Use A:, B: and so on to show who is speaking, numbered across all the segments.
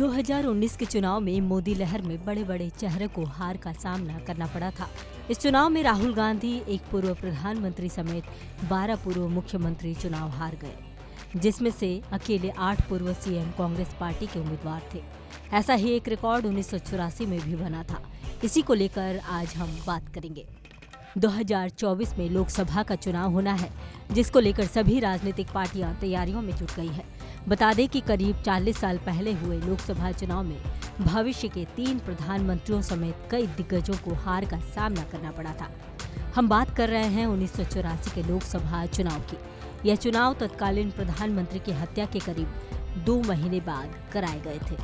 A: 2019 के चुनाव में मोदी लहर में बड़े बड़े चेहरे को हार का सामना करना पड़ा था। इस चुनाव में राहुल गांधी, एक पूर्व प्रधानमंत्री समेत 12 पूर्व मुख्यमंत्री चुनाव हार गए, जिसमें से अकेले 8 पूर्व सीएम कांग्रेस पार्टी के उम्मीदवार थे। ऐसा ही एक रिकॉर्ड 1984 में भी बना था। इसी को लेकर आज हम बात करेंगे। 2024 में लोकसभा का चुनाव होना है, जिसको लेकर सभी राजनीतिक पार्टियां तैयारियों में जुट गई है। बता दें कि करीब 40 साल पहले हुए लोकसभा चुनाव में भविष्य के 3 प्रधानमंत्रियों समेत कई दिग्गजों को हार का सामना करना पड़ा था। हम बात कर रहे हैं 1984 के लोकसभा चुनाव की। यह चुनाव तत्कालीन प्रधानमंत्री की हत्या के करीब 2 महीने बाद कराए गए थे।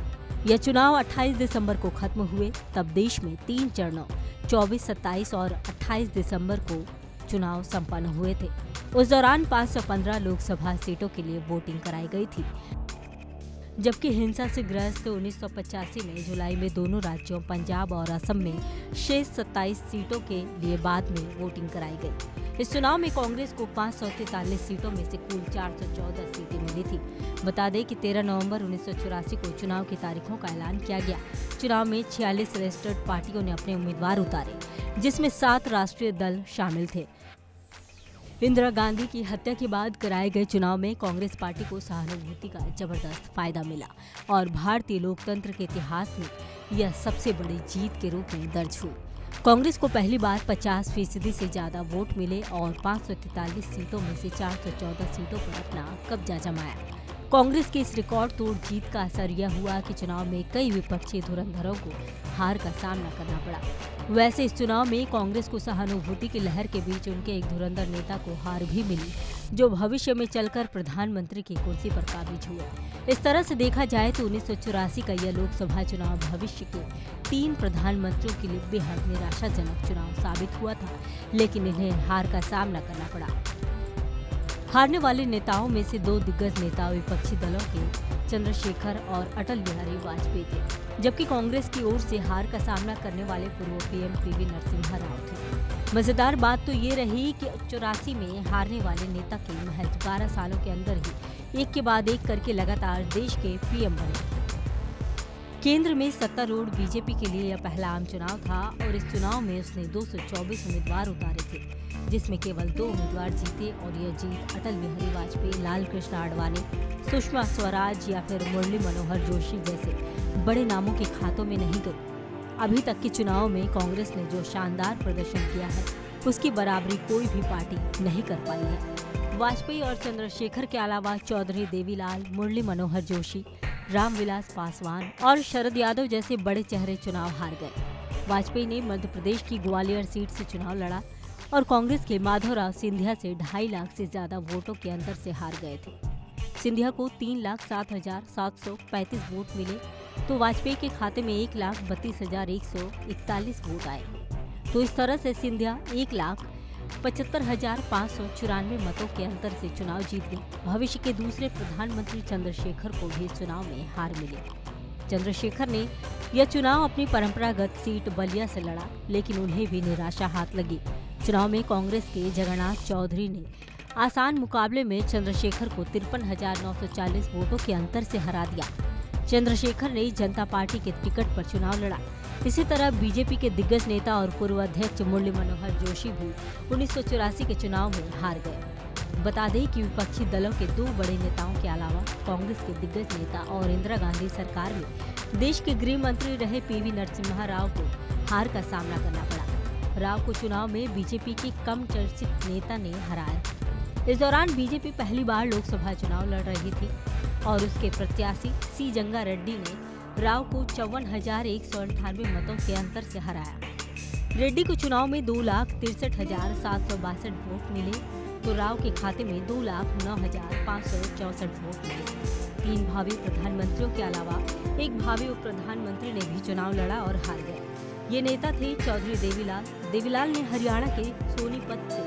A: यह चुनाव 28 दिसंबर को खत्म हुए। तब देश में 3 चरणों 24, 27 और 28 दिसंबर को चुनाव संपन्न हुए थे। उस दौरान 515 लोकसभा सीटों के लिए वोटिंग कराई गई थी, जबकि हिंसा से ग्रस्त 1985 में जुलाई में दोनों राज्यों पंजाब और असम में शेष 27 सीटों के लिए बाद में वोटिंग कराई गई। इस चुनाव में कांग्रेस को 543 सीटों में से कुल 414 सीटें मिली थी। बता दें कि 13 नवंबर 1984 को चुनाव की तारीखों का ऐलान किया गया। चुनाव में 46 रजिस्टर्ड पार्टियों ने अपने उम्मीदवार उतारे, जिसमें 7 राष्ट्रीय दल शामिल थे। इंदिरा गांधी की हत्या के बाद कराए गए चुनाव में कांग्रेस पार्टी को सहानुभूति का जबरदस्त फायदा मिला और भारतीय लोकतंत्र के इतिहास में यह सबसे बड़ी जीत के रूप में दर्ज हुई। कांग्रेस को पहली बार 50% से ज्यादा वोट मिले और 543 सीटों में से 414 सीटों पर अपना कब्जा जमाया। कांग्रेस की इस रिकॉर्ड तोड़ जीत का असर यह हुआ कि चुनाव में कई विपक्षी धुरंधरों को हार का सामना करना पड़ा। वैसे इस चुनाव में कांग्रेस को सहानुभूति की लहर के बीच उनके एक धुरंधर नेता को हार भी मिली, जो भविष्य में चलकर प्रधानमंत्री की कुर्सी पर काबिज हुए। इस तरह से देखा जाए तो 1984 का यह लोकसभा चुनाव भविष्य के 3 प्रधानमंत्रियों के लिए बेहद निराशाजनक चुनाव साबित हुआ था, लेकिन इन्हें हार का सामना करना पड़ा। हारने वाले नेताओं में से 2 दिग्गज नेता विपक्षी दलों के चंद्रशेखर और अटल बिहारी वाजपेयी थे, जबकि कांग्रेस की ओर से हार का सामना करने वाले पूर्व पीएम पीवी नरसिम्हा राव थे। मजेदार बात तो ये रही कि 84 में हारने वाले नेता के महज 12 सालों के अंदर ही एक के बाद एक करके लगातार देश के पीएम बने। केंद्र में सत्तारूढ़ बीजेपी के लिए यह पहला आम चुनाव था और इस चुनाव में उसने 224 उम्मीदवार उतारे थे, जिसमें केवल 2 उम्मीदवार जीते और यह जीत अटल बिहारी वाजपेयी, लाल कृष्ण आडवाणी, सुषमा स्वराज या फिर मुरली मनोहर जोशी जैसे बड़े नामों के खातों में नहीं गई। अभी तक के चुनाव में कांग्रेस ने जो शानदार प्रदर्शन किया है, उसकी बराबरी कोई भी पार्टी नहीं कर पाई है। वाजपेयी और चंद्रशेखर के अलावा चौधरी देवीलाल, मुरली मनोहर जोशी, रामविलास पासवान और शरद यादव जैसे बड़े चेहरे चुनाव हार गए। वाजपेयी ने मध्य प्रदेश की ग्वालियर सीट से चुनाव लड़ा और कांग्रेस के माधवराव सिंधिया से 2.5 लाख से ज्यादा वोटों के अंतर से हार गए थे। सिंधिया को 3,07,735 वोट मिले तो वाजपेयी के खाते में 1,32,141 वोट आए। तो इस तरह से सिंधिया 1,75,594 मतों के अंतर से चुनाव जीत गए। भविष्य के दूसरे प्रधानमंत्री चंद्रशेखर को भी चुनाव में हार मिली। चंद्रशेखर ने यह चुनाव अपनी परंपरागत सीट बलिया से लड़ा, लेकिन उन्हें भी निराशा हाथ लगी। चुनाव में कांग्रेस के जगन्नाथ चौधरी ने आसान मुकाबले में चंद्रशेखर को 53,940 वोटों के अंतर से हरा दिया। चंद्रशेखर ने जनता पार्टी के टिकट पर चुनाव लड़ा। इसी तरह बीजेपी के दिग्गज नेता और पूर्व अध्यक्ष मुरली मनोहर जोशी भी 1984 के चुनाव में हार गए। बता दें कि विपक्षी दलों के 2 बड़े नेताओं के अलावा कांग्रेस के दिग्गज नेता और इंदिरा गांधी सरकार में देश के गृह मंत्री रहे पीवी नरसिम्हा राव को हार का सामना करना पड़ा। राव को चुनाव में बीजेपी की कम चर्चित नेता ने हराया। इस दौरान बीजेपी पहली बार लोकसभा चुनाव लड़ रही थी और उसके प्रत्याशी सी जंगा रेड्डी ने राव को 54,198 मतों के अंतर से हराया। रेड्डी को चुनाव में 2,63,762 वोट मिले तो राव के खाते में 2,09,564 वोट मिले। 3 भावी प्रधानमंत्रियों के अलावा एक भावी उप प्रधानमंत्री ने भी चुनाव लड़ा और हार गए। ये नेता थे चौधरी देवीलाल। देवीलाल ने हरियाणा के सोनीपत से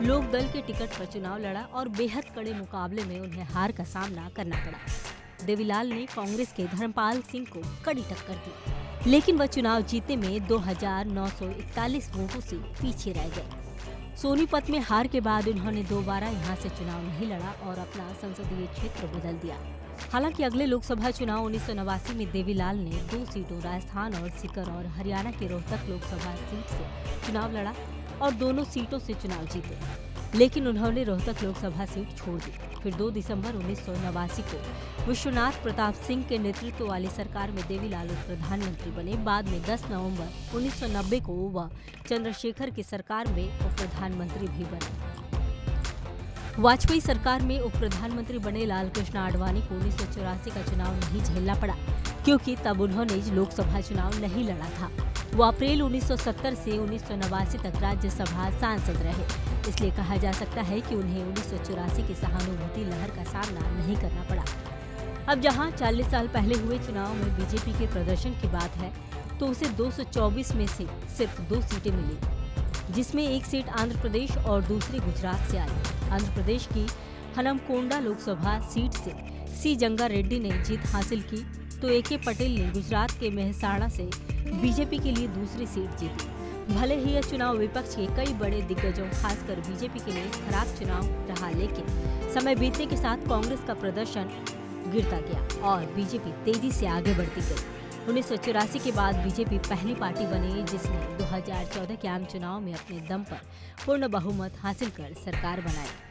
A: लोक दल के टिकट पर चुनाव लड़ा और बेहद कड़े मुकाबले में उन्हें हार का सामना करना पड़ा। देवीलाल ने कांग्रेस के धर्मपाल सिंह को कड़ी टक्कर दी, लेकिन वह चुनाव जीतने में 2,941 वोटों से पीछे रह गए। सोनीपत में हार के बाद उन्होंने दोबारा यहां से चुनाव नहीं लड़ा और अपना संसदीय क्षेत्र बदल दिया। हालांकि अगले लोकसभा चुनाव 1989 में देवीलाल ने 2 सीटों राजस्थान और सीकर और हरियाणा के रोहतक लोकसभा सीट से चुनाव लड़ा और दोनों सीटों से चुनाव जीते, लेकिन उन्होंने रोहतक लोकसभा सीट छोड़ दी। फिर 2 दिसंबर 1989 को विश्वनाथ प्रताप सिंह के नेतृत्व वाली सरकार में देवीलाल उप प्रधानमंत्री बने। बाद में 10 नवंबर 1990 को वह चंद्रशेखर की सरकार में उप प्रधानमंत्री भी बने। वाजपेयी सरकार में उप प्रधानमंत्री बने लालकृष्ण आडवाणी को 1984 का चुनाव नहीं झेलना पड़ा, क्योंकि तब उन्होंने लोकसभा चुनाव नहीं लड़ा था। वो अप्रैल 1970 से 1989 तक राज्यसभा सांसद रहे, इसलिए कहा जा सकता है कि उन्हें 1984 की सहानुभूति लहर का सामना नहीं करना पड़ा। अब जहां 40 साल पहले हुए चुनाव में बीजेपी के प्रदर्शन की बात है, तो उसे 224 में से सिर्फ 2 सीटें मिली, जिसमें एक सीट आंध्र प्रदेश और दूसरी गुजरात से आई। आंध्र प्रदेश की हनमकोंडा लोकसभा सीट से सी जंगा रेड्डी ने जीत हासिल की, तो ए.के. पटेल ने गुजरात के मेहसाणा से बीजेपी के लिए दूसरी सीट जीती। भले ही यह चुनाव विपक्ष के कई बड़े दिग्गजों, खासकर बीजेपी के लिए खराब चुनाव रहा, लेकिन समय बीतने के साथ कांग्रेस का प्रदर्शन गिरता गया और बीजेपी तेजी से आगे बढ़ती गई। 1984 के बाद बीजेपी पहली पार्टी बनी जिसने 2014 के आम चुनाव में अपने दम पर पूर्ण बहुमत हासिल कर सरकार बनाई।